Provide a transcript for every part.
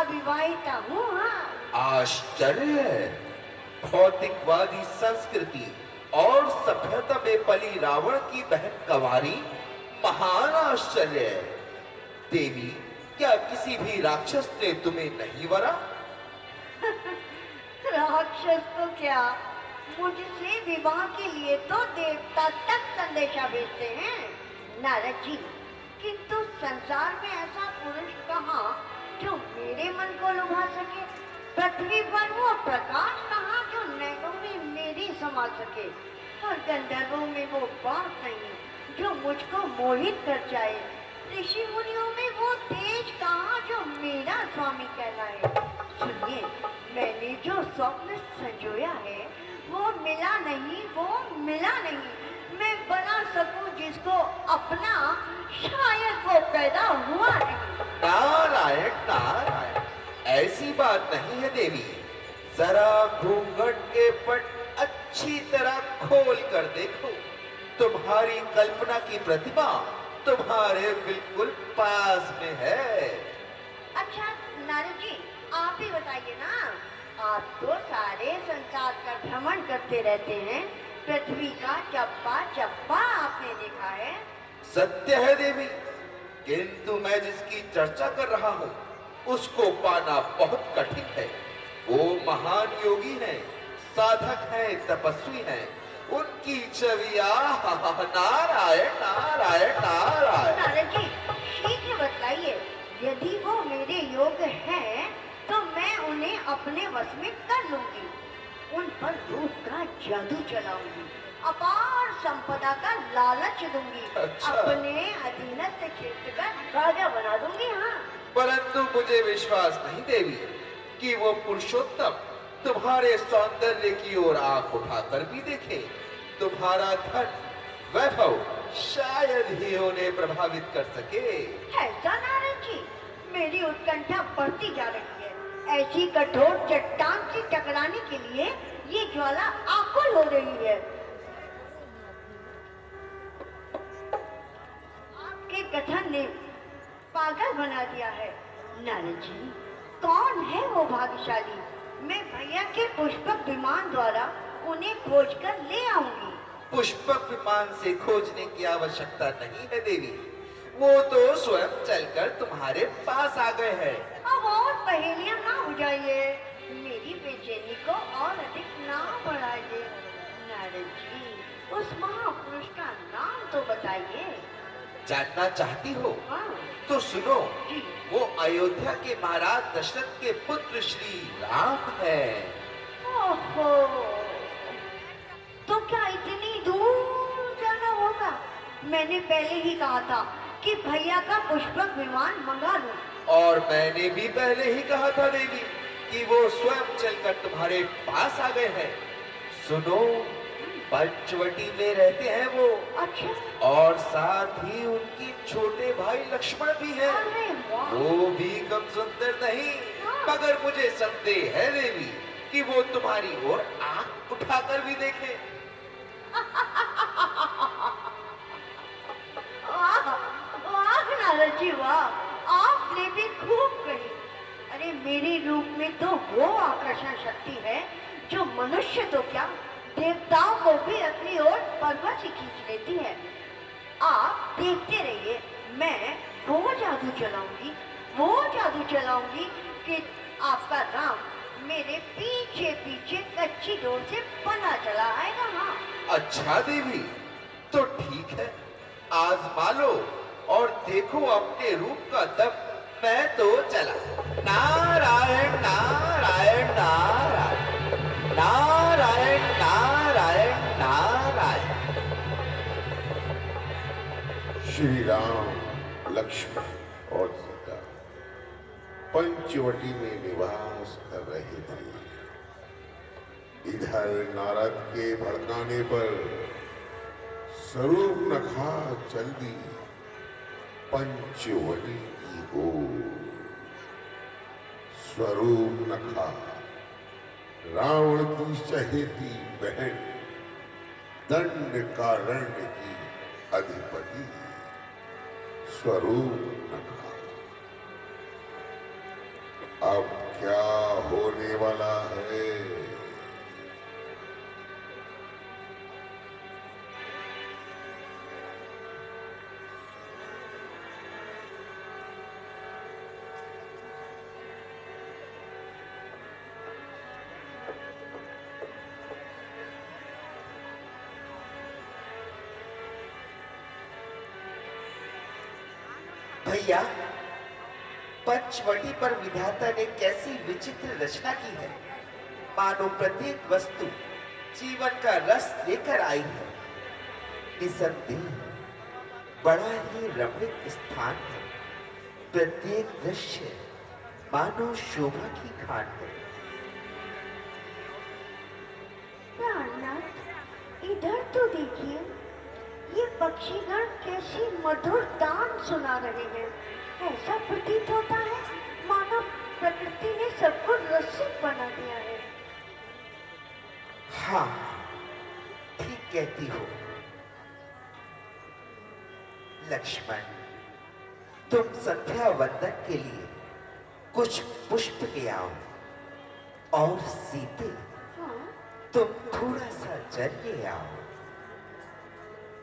अविवाहिता हूँ। हाँ। आश्चर्य है। भौतिकवादी संस्कृति और सभ्यता में पली रावण की बहन कंवारी, महान आश्चर्य है। देवी, क्या किसी भी राक्षस ने तुम्हें नहीं वरा? राक्षस तो क्या, मुझसे विवाह के लिए तो देवता तक संदेशा भेजते हैं नारद जी। किंतु संसार में ऐसा पुरुष कहाँ जो मेरे मन को लुभा सके। पृथ्वी पर वो प्रकाश कहाँ जो नैनों में मेरी समा सके। और गंधर्वों में वो बात नहीं जो मुझको मोहित कर जाए। ऋषि मुनियों में वो तेज कहाँ जो मेरा स्वामी कहलाए। सुनिए, मैंने जो स्वप्न संजोया है वो मिला नहीं, वो मिला नहीं। मैं बना सकूं जिसको अपना, शायद वो पैदा हुआ नहीं। नारायण नारायण, ऐसी बात नहीं है देवी। जरा घूंघट के पट अच्छी तरह खोल कर देखो। तुम्हारी कल्पना की प्रतिभा तुम्हारे बिल्कुल पास में है। अच्छा नारद जी, आप ही बताइए ना। आप तो सारे संसार का भ्रमण करते रहते हैं। पृथ्वी का चप्पा चप्पा आपने देखा है। सत्य है देवी, किंतु मैं जिसकी चर्चा कर रहा हूँ उसको पाना बहुत कठिन है। वो महान योगी हैं, साधक हैं, तपस्वी हैं। उनकी छवि नारायण नारायण नारायण। नारद जी, शीघ्र बताइए। यदि वो मेरे योग्य हैं तो मैं उन्हें अपने वश में कर लूंगी। उन पर रूप का जादू चलाऊंगी, अपार संपदा का लालच दूंगी। अच्छा। अपने अधीनस्थ क्षेत्र का राजा बना दूंगी। हाँ। परंतु मुझे विश्वास नहीं देवी कि वो पुरुषोत्तम तुम्हारे सौंदर्य की ओर आंख उठाकर भी देखे। तुम्हारा धन वैभव शायद ही उन्हें प्रभावित कर सके। ऐसा नारद जी, मेरी उत्कंठा बढ़ती जा रही है। ऐसी कठोर चट्टान से टकराने के लिए ये ज्वाला आकुल हो रही है। आपके कथन ने पागल बना दिया है। नारद जी, कौन है वो भाग्यशाली? मैं भैया के पुष्पक विमान द्वारा उन्हें खोजकर ले आऊंगी। पुष्पक विमान से खोजने की आवश्यकता नहीं है देवी। वो तो स्वयं चलकर तुम्हारे पास आ गए हैं। अब और पहेलियां ना बुझाइए, मेरी बेचैनी को और अधिक ना बढ़ाइए। नारद जी, उस महापुरुष का नाम तो बताइए। जानना चाहती हो? हाँ। तो सुनो। जी। वो अयोध्या के महाराज दशरथ के पुत्र श्री राम है। ओहो, तो क्या इतनी दूर जाना होगा? मैंने पहले ही कहा था कि भैया का पुष्पक विमान मंगा लो। और मैंने भी पहले ही कहा था देवी कि वो स्वयं चलकर तुम्हारे पास आ गए हैं। सुनो, पंचवटी में रहते हैं वो। अच्छा। और साथ ही उनके छोटे भाई लक्ष्मण भी हैं। अरे वाह। वो भी कम सुंदर नहीं, मगर मुझे संदेह है देवी कि वो तुम्हारी ओर आंख उठाकर भी देखे। वाह वाह नारद जी वाह, आपने भी खूब कही। अरे मेरे रूप में तो वो आकर्षण शक्ति है जो मनुष्य तो क्या, देवताओं को भी अपनी ओर परवश खींच लेती है। आप देखते रहिए, मैं वो जादू चलाऊंगी कि आपका राम मेरे पीछे पीछे कच्ची डोर से बना चला आएगा। हाँ। अच्छा देवी, तो ठीक है, आजमा लो और देखो अपने रूप का दम। मैं तो चला। नारायण नारायण नारायण नारायण नारायण नारायण। श्री राम, लक्ष्मण और सीता पंचवटी में निवास कर रहे थे। इधर नारद के भड़काने पर स्वरूपनखा चल दी पंचवटी की ओर। स्वरूपनखा रावण की चहेती बहन, दंडकारण्य की अधिपति स्वरूपनखा। अब क्या होने वाला है? भैया, पंचवटी पर विधाता ने कैसी विचित्र रचना की है। मानो प्रत्येक वस्तु जीवन का रस लेकर आई है। निसंदेह बड़ा ही रमणीक स्थान है। प्रत्येक दृश्य मानो शोभा की खान है। प्राणनाथ, इधर तो देखिए, ये पक्षीगण कैसी मधुर तान सुना रहे हैं। ऐसा प्रतीत होता है मानो प्रकृति ने सबको रसिक बना दिया है। हाँ, ठीक कहती हो। लक्ष्मण, तुम संध्या वंदन के लिए कुछ पुष्प ले आओ, और सीते, हाँ, तुम थोड़ा सा जल ले आओ।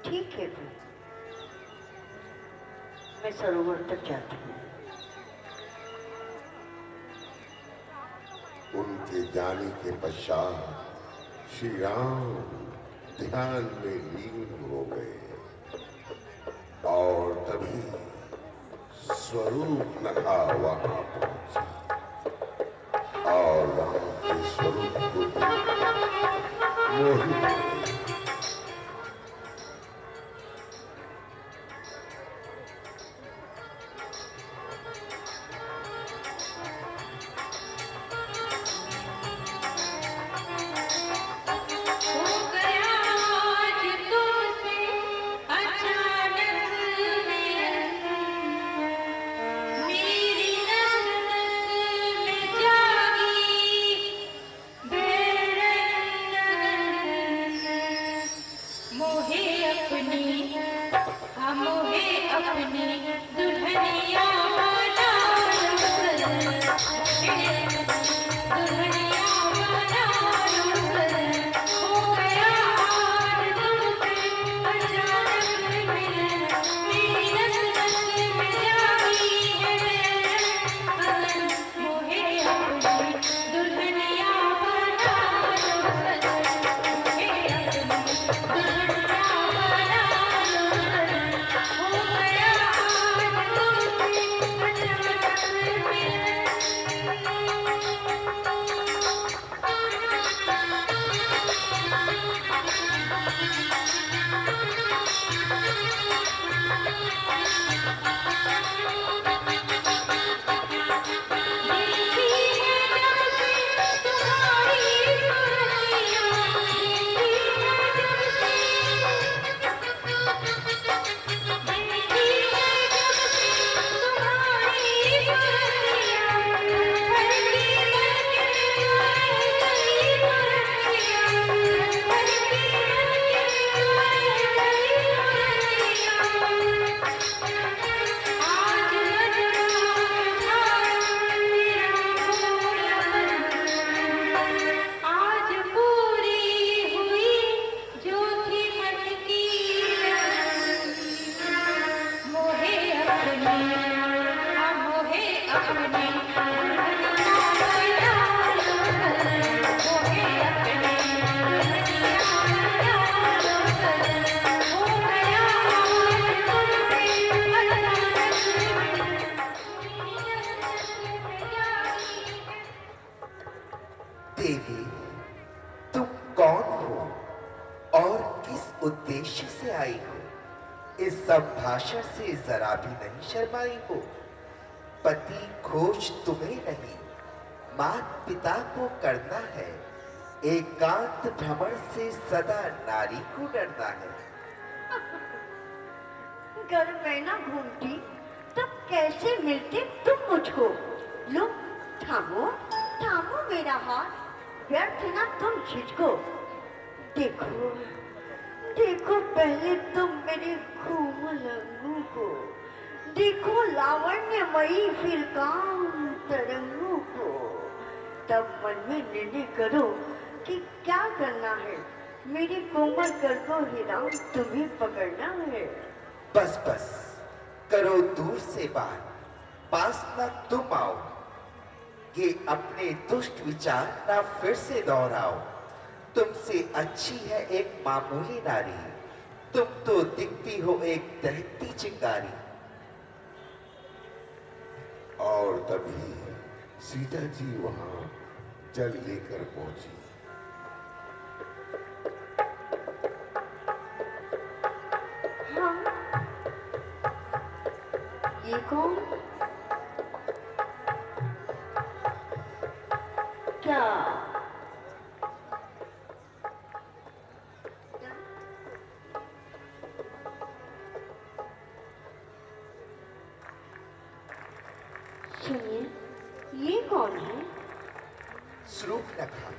ठीक है भाई, मैं सरोवर तक जाती हूँ। उनके जाने के पश्चात श्री राम ध्यान में लीन हो गए और तभी स्वरूप नखा वहां पहुंचा और वहां के स्वरूप को देख मोहित हो गए। देवी, तुम कौन हो और किस उद्देश्य से आई हो? इस संभाषण से जरा भी नहीं शर्माई हो। पति खोज तुम्हें नहीं, मात पिता को करना है। एकांत भ्रमण से सदा नारी को डरना है। घर में ना घूमती तब कैसे मिलते तुम मुझको। लो, थामो थामो मेरा हाथ, व्यर्थ ना तुम झिझको। देखो देखो पहले तुम मेरे कोमल अंगों को, देखो लावण्यमयी फिर काम तरंगों को। तब मन में निर्णय करो कि क्या करना है। मेरी कोमल कर को हिराम तुम्हें पकड़ना है। बस बस करो दूर से बात, पास ना तुम आओ। ये अपने दुष्ट विचार ना फिर से दोहराओ। तुमसे अच्छी है एक मामूली नारी, तुम तो दिखती हो एक दहकती चिंगारी। और तभी सीता जी वहां जल लेकर पहुंची। हाँ, ये कौन? क्या सुनिए, ये कौन है? शूर्पणखा,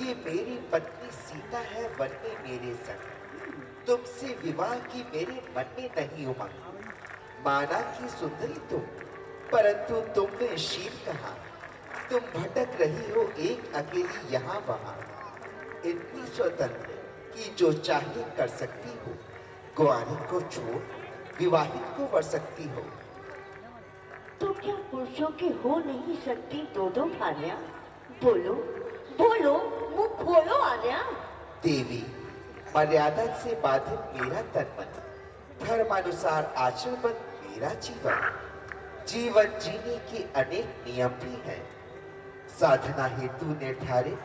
ये मेरी पत्नी सीता है वन में मेरे संग। तुमसे विवाह की मेरे मन में नहीं उमंग। माना की सुंदरी तुम, परंतु तुम में शील कहाँ। तुम भटक रही हो एक अकेली यहाँ वहाँ, इतनी स्वतंत्र कि जो चाहे कर सकती हो। कुंवारी को छोड़ विवाहित को वर सकती हो। तो क्या पुरुषों के हो नहीं सकती दो दो भार्या? बोलो बोलो, मुंह खोलो आर्या। देवी, मर्यादा से बाधित मेरा तन मन, धर्मानुसार आचरण मेरा जीवन। जीवन जीने के अनेक नियम भी हैं, साधना हेतु निर्धारित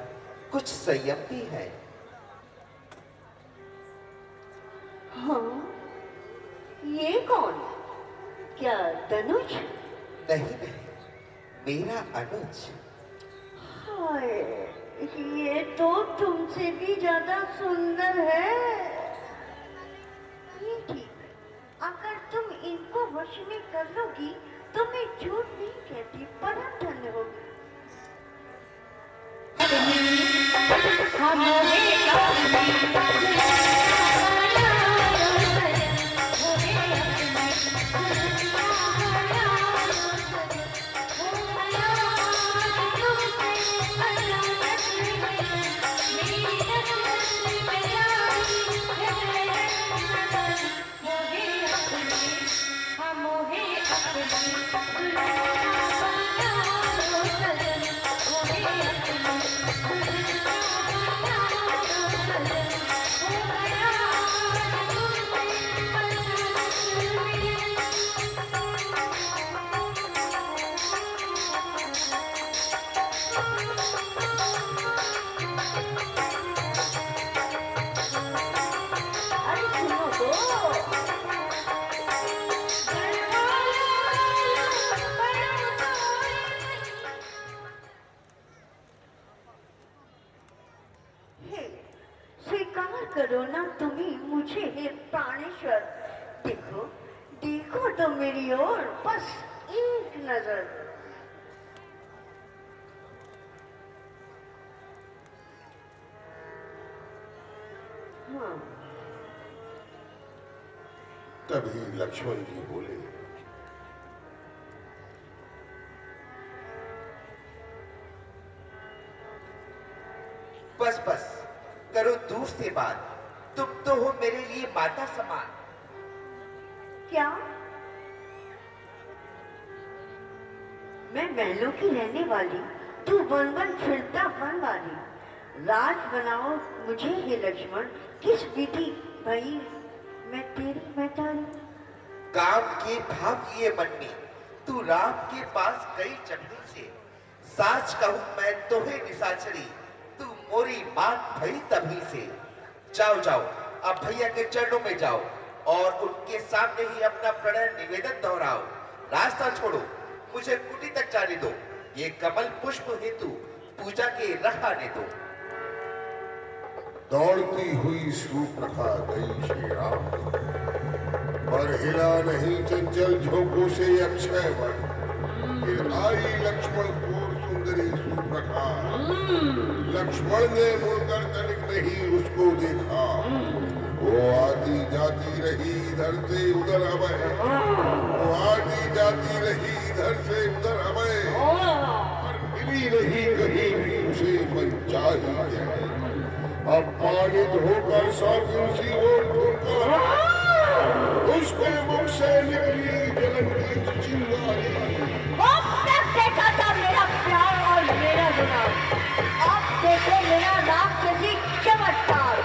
कुछ संयम भी है। हाँ, ये कौन? क्या धनुष? नहीं नहीं, मेरा अनुज। हाय, ये तो तुमसे भी ज्यादा सुंदर है। ये ठीक है, अगर तुम इनको वश में कर लोगी तो मैं झूठ नहीं कहती, परम धन्य होगी। अरे सुनो तो। हे, स्वीकार करो ना तुम्हें मुझे, हे प्राणेश्वर। देखो देखो तो मेरी ओर, बस एक नजर। हाँ, तभी लक्ष्मण जी बोले, बस बस करो दूर से बात, तुम तो हो मेरे लिए माता समान। क्या? मैं महलों की रहने वाली, तू वन वन फिरता वन वाली। राज बनाओ मुझे हे लक्ष्मण, किस विधि भई मैं तेरी मैदानी। काम के भाव ये मन में, तू राम के पास गई चढ़ने से। साच कहूं मैं तोहे निशाचरी, तू मोरी मात भई तभी से। जाओ जाओ, अब भैया के चरणों में जाओ और उनके सामने ही अपना प्रणय निवेदन दोहराओ। रास्ता छोड़ो, मुझे कुटी तक जाने दो। ये कमल पुष्प हेतु पूजा के रख आने दो। दौड़ती हुई शूर्पणखा गई श्री राम, पर हिला नहीं चंचल झोंकों से अक्षय वन। फिर आई लक्ष्मण को सुंदरी शूर्पणखा, लक्ष्मण ने मुड़कर तनिक नहीं उसको देखा। वो आती जाती रही इधर से उधर अभय, वो आती जाती रही इधर से उधर अभय, पर मिली नहीं अपमानित होकर साधुसी ओर घूमकर उसके मुख से निकली जलन की चिंगारी। अब तक देखा था मेरा प्यार और मेरा गुलाम, अब देखो मेरा राक्षसी चमत्कार।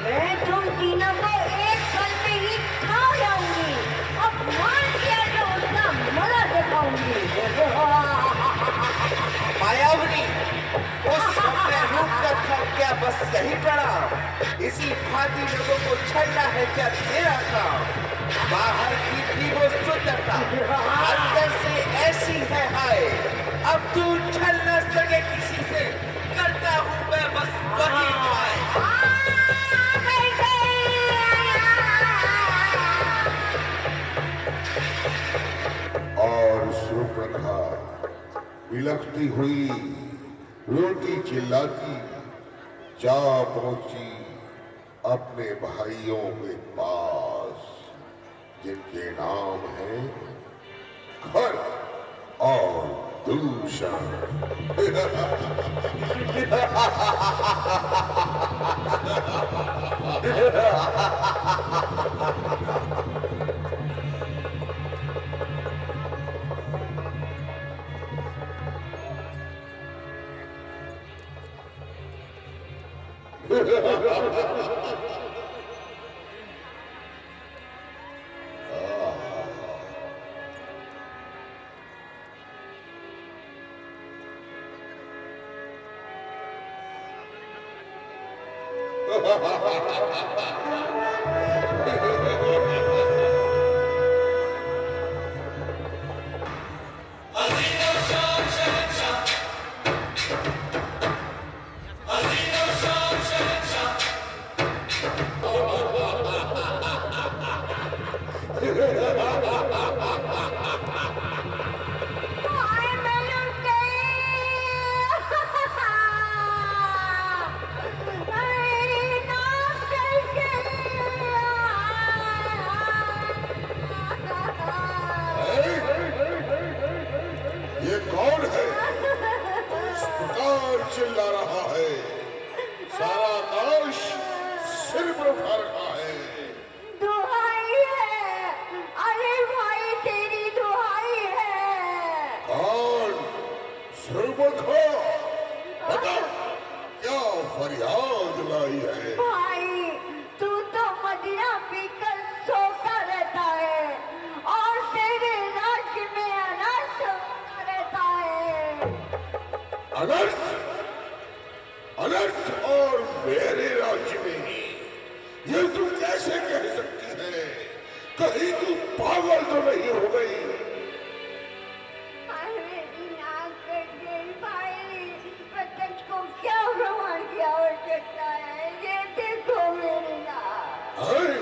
मैं तुम तीनों को एक पल में ही खा जाऊंगी। अब मान किया तो उसका मजा दिखाऊंगी। मायावनी, उस समय रूप का था क्या बस यही पड़ा? इसी भांति लोगों को छलना है क्या तेरा काम? बाहर की थी वो सुंदरता, अंदर से ऐसी है हाय। अब तू छल न सके किसी से, करता हूँ मैं बस वही पाए। और सुप्रभा बिलखती हुई रोती चिल्लाती जा पहुंची अपने भाइयों के पास, जिनके नाम है खर और दूषण। ये कौन है इस प्रकार चिल्ला रहा है? सारा आकाश सिर पर उठा रखा है। दुहाई है, अरे भाई तेरी दुहाई है। कौन? सुरमुखो, बता क्या फरियाद लाई है? भाई तू तो मदिरा पीकर सोता रहता है और तेरे राज्य में अनर्थ होता रहता है। अनर्थ? अनर्थ और मेरे राज्य में ही? ये तुम कैसे कह सकती है? कहीं तू पागल तो नहीं हो गई? मेरी नाक कट गई भाई, प्रत्यक्ष को क्या प्रमाण की आवश्यकता है? ये देखो मेरी नाक। हैं?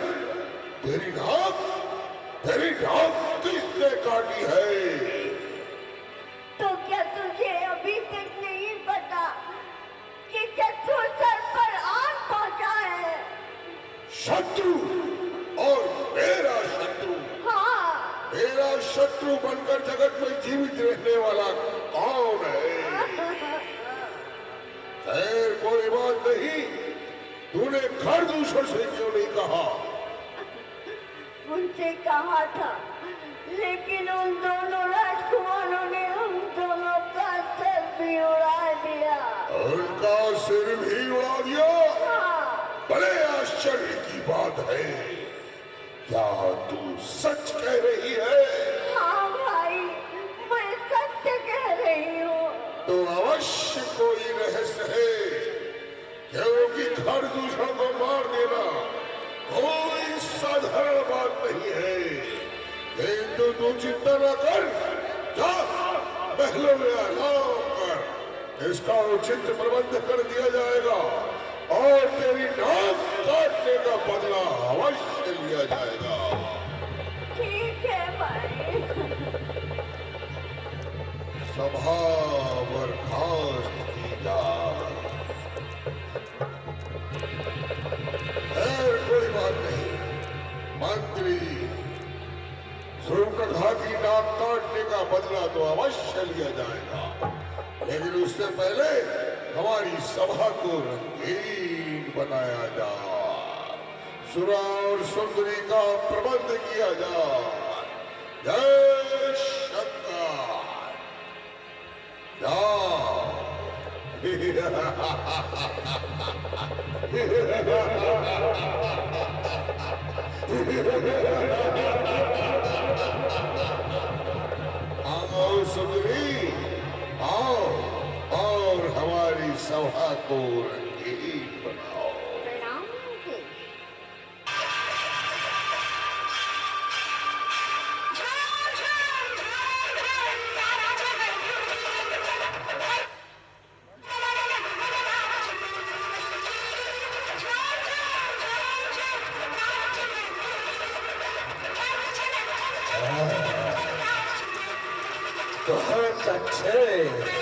तेरी नाक? तेरी नाक किसने काटी है? तो क्या तुझे अभी तक नहीं पता कि शत्रु सर पर आग पहुंचा है? शत्रु? और मेरा शत्रु? हाँ। मेरा शत्रु बनकर जगत में जीवित रहने वाला कौन है? खैर कोई बात नहीं, तूने खर दूषण से क्यों नहीं कहा? उनसे कहा था, लेकिन उन दोनों राजकुमारों ने उन दोनों का सर भी उड़ा दिया। उनका सिर भी उड़ा दिया? हाँ। बड़े आश्चर्य की बात है। क्या तू सच कह रही है? हाँ भाई, मैं सत्य कह रही हूँ। तो अवश्य कोई रहस्य है, क्योंकि खर दूषण को मार देना कोई साधारण बात नहीं है। किंतु तू चिंता न कर, जा महलों में आराम कर, इसका उचित प्रबंध कर दिया जाएगा और तेरी नाक काटने का बदला अवश्य लिया जाएगा। ठीक है भाई। सभा बर्खास्त की जाए। खैर कोई बात नहीं, मंत्री सुरकधा की नाक काटने का बदला तो अवश्य लिया जाएगा, लेकिन उससे पहले हमारी सभा को रंगीन बनाया जाए, सुरा और सुंदरी का प्रबंध किया जाए। जय शंकर। जाओ। आओ सुंदरी, आओ और हमारी सभा को रंगीन बनाओ। प्रणाम लंकेश। बहुत अच्छे।